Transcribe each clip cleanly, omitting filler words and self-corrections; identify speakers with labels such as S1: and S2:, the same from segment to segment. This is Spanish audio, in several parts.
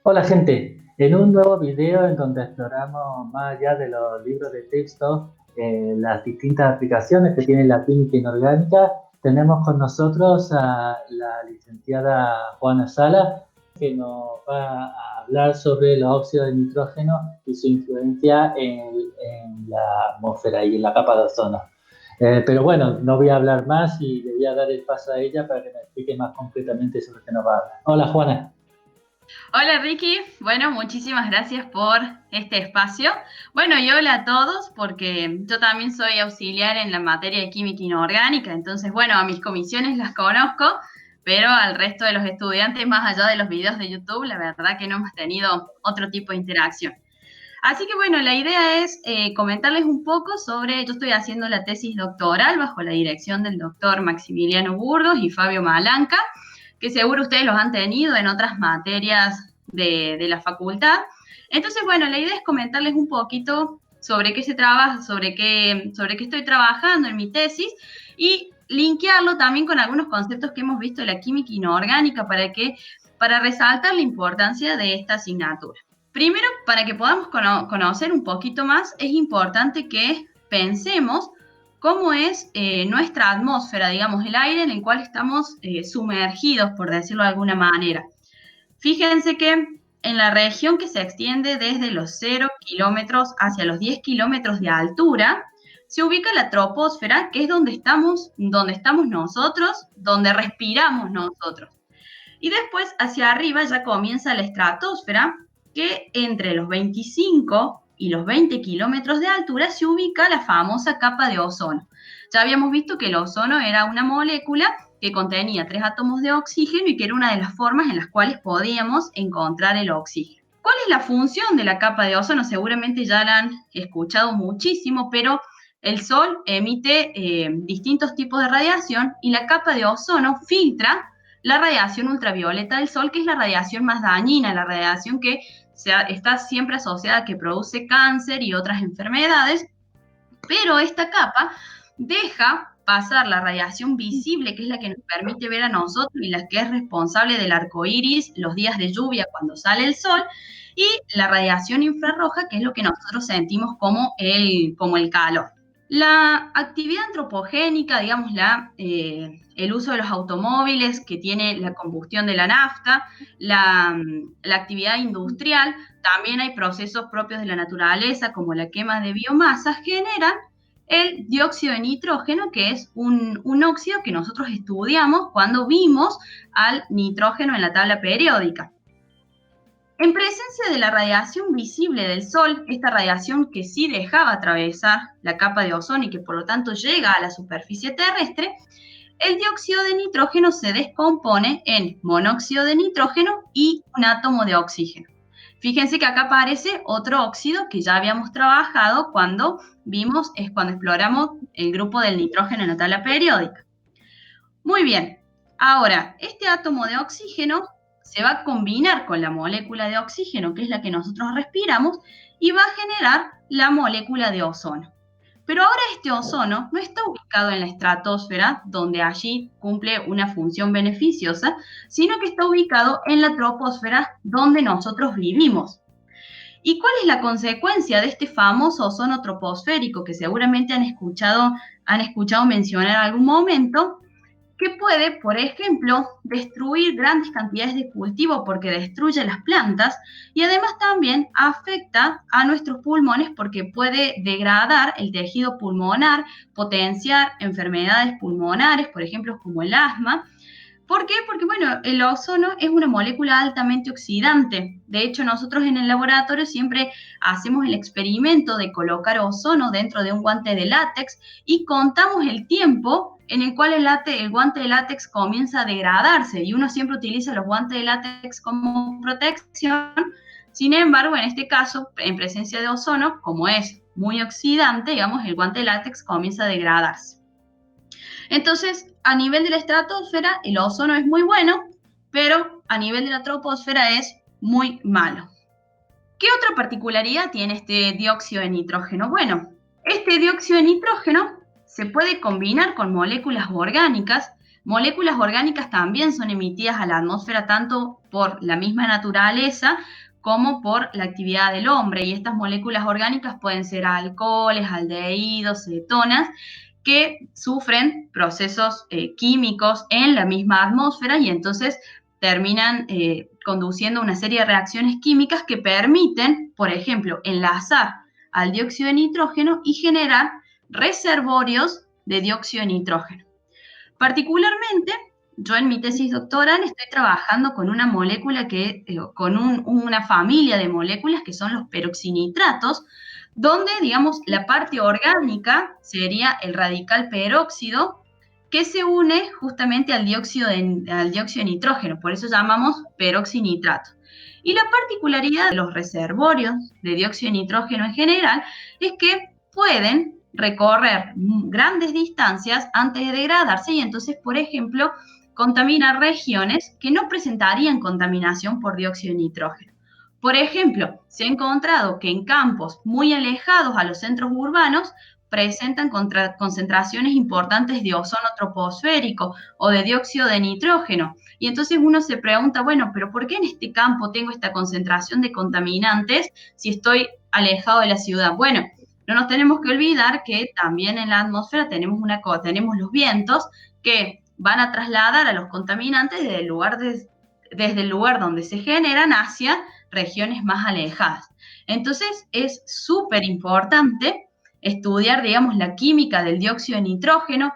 S1: Hola gente, en un nuevo video en donde exploramos más allá de los libros de texto, las distintas aplicaciones que tiene la química inorgánica, tenemos con nosotros a la licenciada Juana Sala, que nos va a hablar sobre los óxidos de nitrógeno y su influencia en la atmósfera y en la capa de ozono. Pero bueno, no voy a hablar más y le voy a dar el paso a ella para que me explique más concretamente sobre qué nos va a hablar. Hola Juana.
S2: Hola Ricky, bueno, muchísimas gracias por este espacio. Bueno, y hola a todos, porque yo también soy auxiliar en la materia de química inorgánica, entonces, bueno, a mis comisiones las conozco, pero al resto de los estudiantes, más allá de los videos de YouTube, la verdad que no hemos tenido otro tipo de interacción. Así que bueno, la idea es comentarles un poco sobre, yo estoy haciendo la tesis doctoral bajo la dirección del doctor Maximiliano Burgos y Fabio Malanca, que seguro ustedes los han tenido en otras materias de la facultad. Entonces, bueno, la idea es comentarles un poquito sobre qué se trabaja, sobre qué estoy trabajando en mi tesis y linkearlo también con algunos conceptos que hemos visto de la química inorgánica para resaltar la importancia de esta asignatura. Primero, para que podamos conocer un poquito más, es importante que pensemos cómo es nuestra atmósfera, digamos, el aire en el cual estamos sumergidos, por decirlo de alguna manera. Fíjense que en la región que se extiende desde los 0 kilómetros hacia los 10 kilómetros de altura, se ubica la troposfera, que es donde estamos nosotros, donde respiramos nosotros. Y después hacia arriba ya comienza la estratosfera, que entre los 25 y los 20 kilómetros de altura se ubica la famosa capa de ozono. Ya habíamos visto que el ozono era una molécula que contenía 3 átomos de oxígeno y que era una de las formas en las cuales podíamos encontrar el oxígeno. ¿Cuál es la función de la capa de ozono? Seguramente ya la han escuchado muchísimo, pero el Sol emite distintos tipos de radiación y la capa de ozono filtra la radiación ultravioleta del Sol, que es la radiación más dañina, la radiación que está siempre asociada a que produce cáncer y otras enfermedades, pero esta capa deja pasar la radiación visible, que es la que nos permite ver a nosotros y la que es responsable del arco iris los días de lluvia cuando sale el sol, y la radiación infrarroja, que es lo que nosotros sentimos como el calor. La actividad antropogénica, digamos, el uso de los automóviles que tiene la combustión de la nafta, la actividad industrial, también hay procesos propios de la naturaleza, como la quema de biomasa, generan el dióxido de nitrógeno, que es un óxido que nosotros estudiamos cuando vimos al nitrógeno en la tabla periódica. En presencia de la radiación visible del Sol, esta radiación que sí dejaba atravesar la capa de ozono y que por lo tanto llega a la superficie terrestre, el dióxido de nitrógeno se descompone en monóxido de nitrógeno y un átomo de oxígeno. Fíjense que acá aparece otro óxido que ya habíamos trabajado cuando exploramos el grupo del nitrógeno en la tabla periódica. Muy bien, ahora este átomo de oxígeno se va a combinar con la molécula de oxígeno, que es la que nosotros respiramos, y va a generar la molécula de ozono. Pero ahora este ozono no está ubicado en la estratosfera, donde allí cumple una función beneficiosa, sino que está ubicado en la troposfera, donde nosotros vivimos. ¿Y cuál es la consecuencia de este famoso ozono troposférico que seguramente han escuchado mencionar en algún momento? Que puede, por ejemplo, destruir grandes cantidades de cultivo porque destruye las plantas y además también afecta a nuestros pulmones porque puede degradar el tejido pulmonar, potenciar enfermedades pulmonares, por ejemplo, como el asma. ¿Por qué? Porque, bueno, el ozono es una molécula altamente oxidante. De hecho, nosotros en el laboratorio siempre hacemos el experimento de colocar ozono dentro de un guante de látex y contamos el tiempo en el cual el guante de látex comienza a degradarse y uno siempre utiliza los guantes de látex como protección. Sin embargo, en este caso, en presencia de ozono, como es muy oxidante, digamos, el guante de látex comienza a degradarse. Entonces, a nivel de la estratosfera, el ozono es muy bueno, pero a nivel de la troposfera es muy malo. ¿Qué otra particularidad tiene este dióxido de nitrógeno? Bueno, este dióxido de nitrógeno se puede combinar con moléculas orgánicas moléculas orgánicas también son emitidas a la atmósfera tanto por la misma naturaleza como por la actividad del hombre. Y estas moléculas orgánicas pueden ser alcoholes, aldehídos, cetonas, que sufren procesos químicos en la misma atmósfera y entonces terminan conduciendo una serie de reacciones químicas que permiten, por ejemplo, enlazar al dióxido de nitrógeno y generar reservorios de dióxido de nitrógeno. Particularmente, yo en mi tesis doctoral estoy trabajando con una molécula con una familia de moléculas que son los peroxinitratos, donde, digamos, la parte orgánica sería el radical peróxido, que se une justamente al dióxido de nitrógeno, por eso llamamos peroxinitrato. Y la particularidad de los reservorios de dióxido de nitrógeno en general es que pueden recorrer grandes distancias antes de degradarse y entonces, por ejemplo, contaminar regiones que no presentarían contaminación por dióxido de nitrógeno. Por ejemplo, se ha encontrado que en campos muy alejados a los centros urbanos presentan concentraciones importantes de ozono troposférico o de dióxido de nitrógeno. Y entonces uno se pregunta, bueno, pero ¿por qué en este campo tengo esta concentración de contaminantes si estoy alejado de la ciudad? Bueno, no nos tenemos que olvidar que también en la atmósfera tenemos los vientos que van a trasladar a los contaminantes desde el lugar donde se generan hacia regiones más alejadas. Entonces es súper importante estudiar, digamos, la química del dióxido de nitrógeno,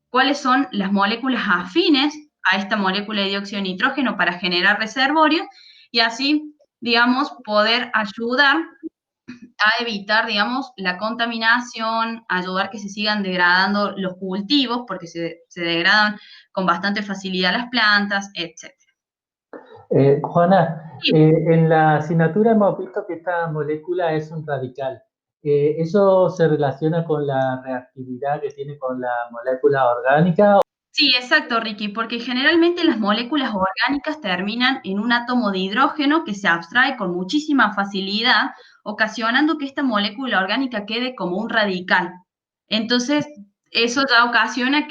S2: cuáles son las moléculas afines a esta molécula de dióxido de nitrógeno para generar reservorios y así, digamos, poder ayudar a evitar, digamos, la contaminación, ayudar que se sigan degradando los cultivos, porque se degradan con bastante facilidad las plantas, etc.
S1: Juana, en la asignatura hemos visto que esta molécula es un radical. ¿Eso se relaciona con la reactividad que tiene con la molécula orgánica?
S2: Sí, exacto, Ricky, porque generalmente las moléculas orgánicas terminan en un átomo de hidrógeno que se abstrae con muchísima facilidad, ocasionando que esta molécula orgánica quede como un radical. Entonces, eso ya ocasiona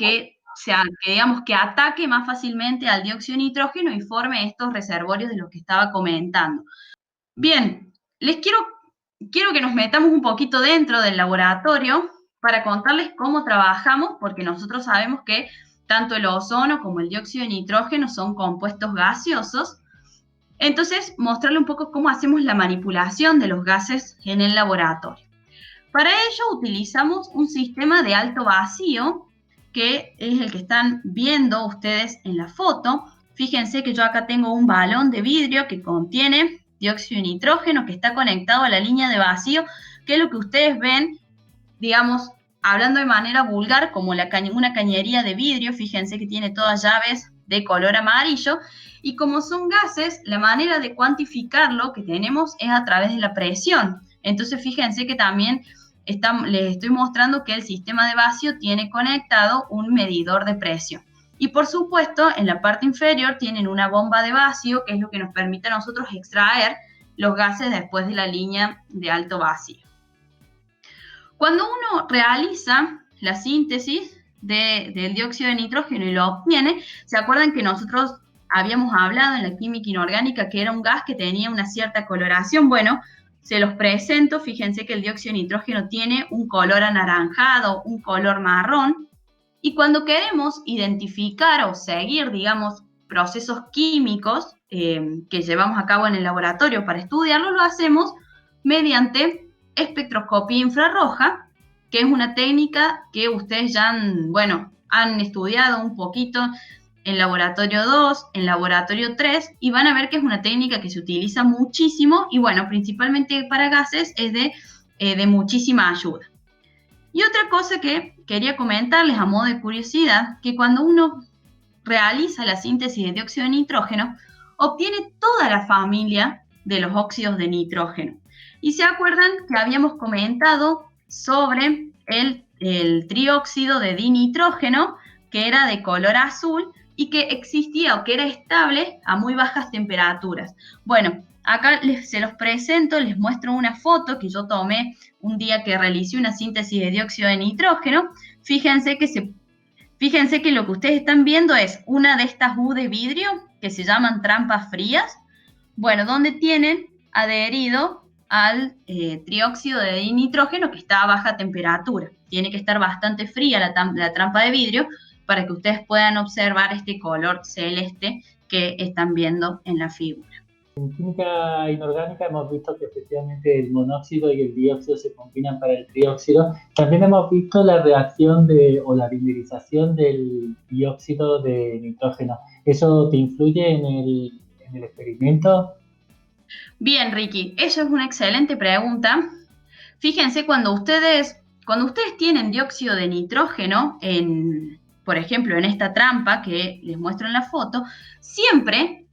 S2: digamos, que ataque más fácilmente al dióxido de nitrógeno y forme estos reservorios de los que estaba comentando. Bien, quiero que nos metamos un poquito dentro del laboratorio para contarles cómo trabajamos, porque nosotros sabemos que tanto el ozono como el dióxido de nitrógeno son compuestos gaseosos. Entonces, mostrarle un poco cómo hacemos la manipulación de los gases en el laboratorio. Para ello utilizamos un sistema de alto vacío, que es el que están viendo ustedes en la foto. Fíjense que yo acá tengo un balón de vidrio que contiene dióxido de nitrógeno que está conectado a la línea de vacío, que es lo que ustedes ven, digamos, hablando de manera vulgar, como una cañería de vidrio. Fíjense que tiene todas llaves de color amarillo, y como son gases, la manera de cuantificarlo que tenemos es a través de la presión. Entonces, fíjense que también les estoy mostrando que el sistema de vacío tiene conectado un medidor de presión. Y por supuesto, en la parte inferior tienen una bomba de vacío, que es lo que nos permite a nosotros extraer los gases después de la línea de alto vacío. Cuando uno realiza la síntesis del dióxido de nitrógeno y lo obtiene, ¿se acuerdan que nosotros habíamos hablado en la química inorgánica que era un gas que tenía una cierta coloración? Bueno, se los presento. Fíjense que el dióxido de nitrógeno tiene un color anaranjado, un color marrón, y cuando queremos identificar o seguir, digamos, procesos químicos que llevamos a cabo en el laboratorio para estudiarlo, lo hacemos mediante espectroscopía infrarroja, que es una técnica que ustedes ya han estudiado un poquito en laboratorio 2, en laboratorio 3, y van a ver que es una técnica que se utiliza muchísimo y, bueno, principalmente para gases es de muchísima ayuda. Y otra cosa que quería comentarles a modo de curiosidad, que cuando uno realiza la síntesis de dióxido de nitrógeno, obtiene toda la familia de los óxidos de nitrógeno. Y se acuerdan que habíamos comentado sobre el trióxido de dinitrógeno, que era de color azul y que existía o que era estable a muy bajas temperaturas. Bueno, acá se los presento, les muestro una foto que yo tomé un día que realicé una síntesis de dióxido de nitrógeno. Fíjense que Fíjense que lo que ustedes están viendo es una de estas U de vidrio que se llaman trampas frías, bueno, donde tienen adherido al trióxido de nitrógeno que está a baja temperatura. Tiene que estar bastante fría la trampa de vidrio para que ustedes puedan observar este color celeste que están viendo en la figura.
S1: En química inorgánica hemos visto que efectivamente el monóxido y el dióxido se combinan para el trióxido. También hemos visto la reacción o la dimerización del dióxido de nitrógeno. ¿Eso te influye en el experimento?
S2: Bien, Ricky, eso es una excelente pregunta. Fíjense, cuando ustedes tienen dióxido de nitrógeno por ejemplo, en esta trampa que les muestro en la foto, siempre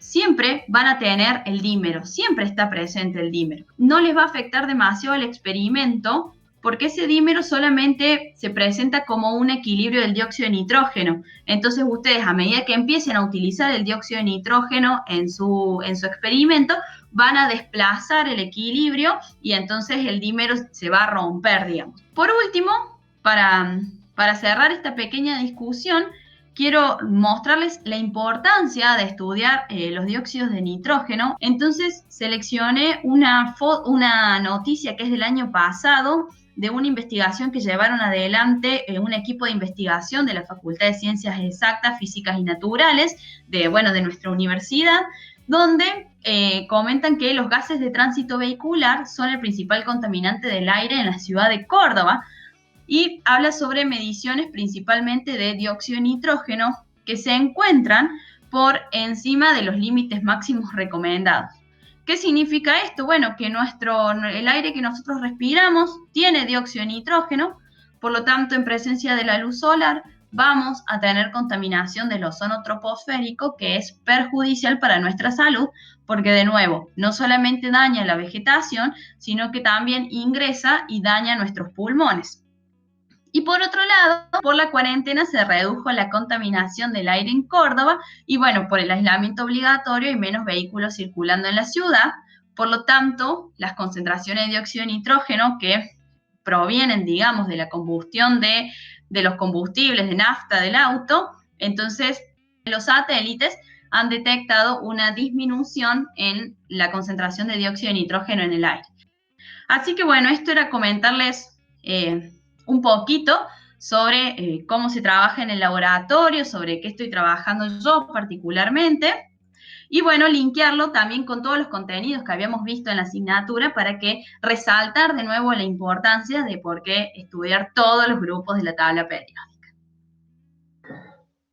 S2: van a tener el dímero, siempre está presente el dímero. No les va a afectar demasiado el experimento porque ese dímero solamente se presenta como un equilibrio del dióxido de nitrógeno. Entonces ustedes, a medida que empiecen a utilizar el dióxido de nitrógeno en su experimento, van a desplazar el equilibrio y entonces el dímero se va a romper, digamos. Por último, para cerrar esta pequeña discusión, quiero mostrarles la importancia de estudiar los dióxidos de nitrógeno. Entonces seleccioné una noticia que es del año pasado de una investigación que llevaron adelante un equipo de investigación de la Facultad de Ciencias Exactas, Físicas y Naturales de nuestra universidad, donde comentan que los gases de tránsito vehicular son el principal contaminante del aire en la ciudad de Córdoba, y habla sobre mediciones principalmente de dióxido de nitrógeno que se encuentran por encima de los límites máximos recomendados. ¿Qué significa esto? Bueno, que el aire que nosotros respiramos tiene dióxido de nitrógeno, por lo tanto, en presencia de la luz solar, vamos a tener contaminación del ozono troposférico, que es perjudicial para nuestra salud, porque de nuevo, no solamente daña la vegetación, sino que también ingresa y daña nuestros pulmones. Y por otro lado, por la cuarentena se redujo la contaminación del aire en Córdoba y bueno, por el aislamiento obligatorio y menos vehículos circulando en la ciudad. Por lo tanto, las concentraciones de dióxido de nitrógeno que provienen, digamos, de la combustión de los combustibles de nafta del auto, entonces los satélites han detectado una disminución en la concentración de dióxido de nitrógeno en el aire. Así que bueno, esto era comentarles un poquito sobre cómo se trabaja en el laboratorio, sobre qué estoy trabajando yo particularmente, y bueno, linkearlo también con todos los contenidos que habíamos visto en la asignatura para que resaltar de nuevo la importancia de por qué estudiar todos los grupos de la tabla periódica.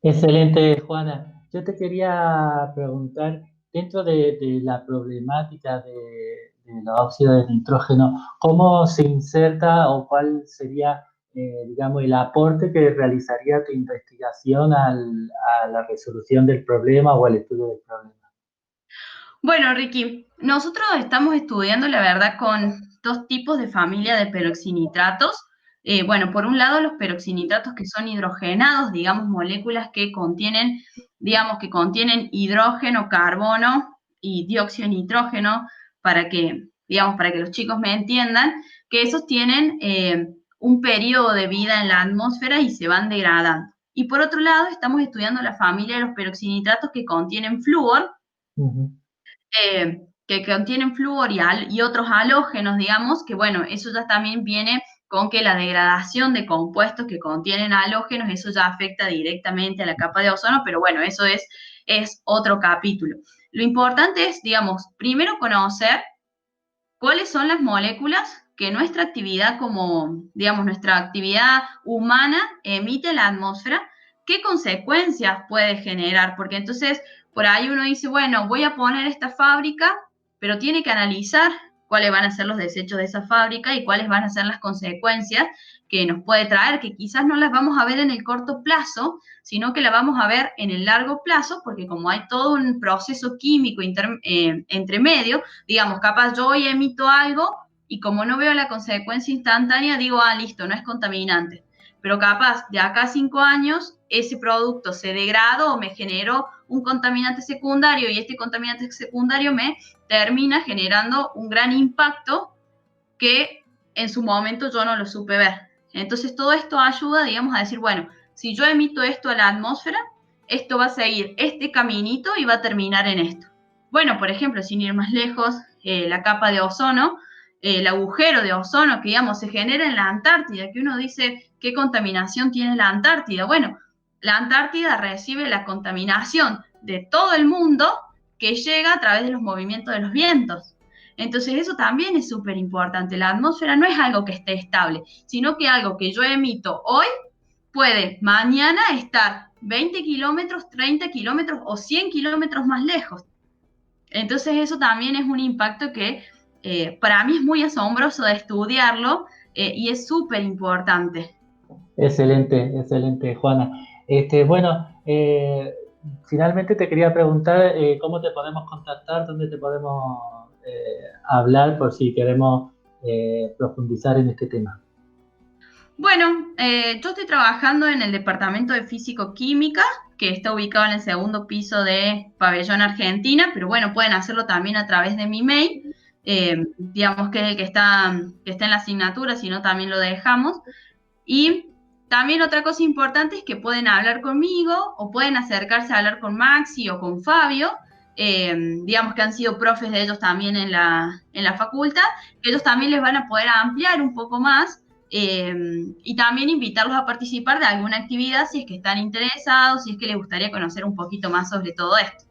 S1: Excelente, Juana. Yo te quería preguntar, dentro de la problemática de los óxidos de nitrógeno, ¿cómo se inserta o cuál sería, digamos, el aporte que realizaría tu investigación a la resolución del problema o al estudio del problema?
S2: Bueno, Ricky, nosotros estamos estudiando, la verdad, con dos tipos de familia de peroxinitratos. Bueno, por un lado, los peroxinitratos que son hidrogenados, digamos, moléculas que contienen, hidrógeno, carbono y dióxido de nitrógeno, para que los chicos me entiendan, que esos tienen un periodo de vida en la atmósfera y se van degradando. Y por otro lado, estamos estudiando la familia de los peroxinitratos que contienen flúor, que contienen flúor y otros halógenos, digamos, que bueno, eso ya también viene con que la degradación de compuestos que contienen halógenos, eso ya afecta directamente a la capa de ozono, pero bueno, eso es otro capítulo. Lo importante es, digamos, primero conocer cuáles son las moléculas que nuestra actividad nuestra actividad humana emite en la atmósfera, qué consecuencias puede generar, porque entonces por ahí uno dice, bueno, voy a poner esta fábrica, pero tiene que analizar cuáles van a ser los desechos de esa fábrica y cuáles van a ser las consecuencias que nos puede traer, que quizás no las vamos a ver en el corto plazo, sino que las vamos a ver en el largo plazo, porque como hay todo un proceso químico entre medio, digamos, capaz yo hoy emito algo y como no veo la consecuencia instantánea, digo, listo, no es contaminante. Pero capaz de acá a 5 años, ese producto se degradó o me generó un contaminante secundario y este contaminante secundario me termina generando un gran impacto que en su momento yo no lo supe ver. Entonces todo esto ayuda, digamos, a decir, bueno, si yo emito esto a la atmósfera, esto va a seguir este caminito y va a terminar en esto. Bueno, por ejemplo, sin ir más lejos, la capa de ozono, el agujero de ozono que, digamos, se genera en la Antártida, que uno dice, ¿qué contaminación tiene la Antártida? Bueno, la Antártida recibe la contaminación de todo el mundo que llega a través de los movimientos de los vientos. Entonces eso también es súper importante. La atmósfera no es algo que esté estable, sino que algo que yo emito hoy puede mañana estar 20 kilómetros, 30 kilómetros o 100 kilómetros más lejos. Entonces eso también es un impacto que para mí es muy asombroso de estudiarlo y es súper importante.
S1: Excelente, excelente, Juana. Bueno, finalmente te quería preguntar cómo te podemos contactar, dónde te podemos hablar por si queremos profundizar en este tema.
S2: Bueno, yo estoy trabajando en el departamento de físico-química, que está ubicado en el segundo piso de Pabellón Argentina, pero bueno, pueden hacerlo también a través de mi mail, digamos que es el que está en la asignatura, si no también lo dejamos. Y también otra cosa importante es que pueden hablar conmigo o pueden acercarse a hablar con Maxi o con Fabio, digamos que han sido profes de ellos también en la facultad, que ellos también les van a poder ampliar un poco más y también invitarlos a participar de alguna actividad si es que están interesados, si es que les gustaría conocer un poquito más sobre todo esto.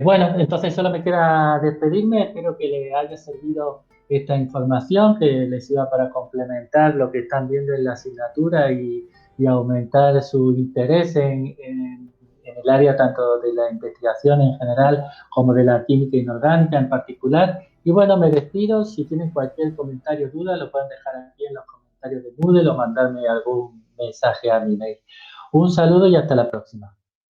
S1: Bueno, entonces solo me queda despedirme. Espero que les haya servido esta información, que les sirva para complementar lo que están viendo en la asignatura y aumentar su interés en el área tanto de la investigación en general como de la química inorgánica en particular. Y bueno, me despido. Si tienen cualquier comentario o duda, lo pueden dejar aquí en los comentarios de Moodle o mandarme algún mensaje a mi mail. Un saludo y hasta la próxima.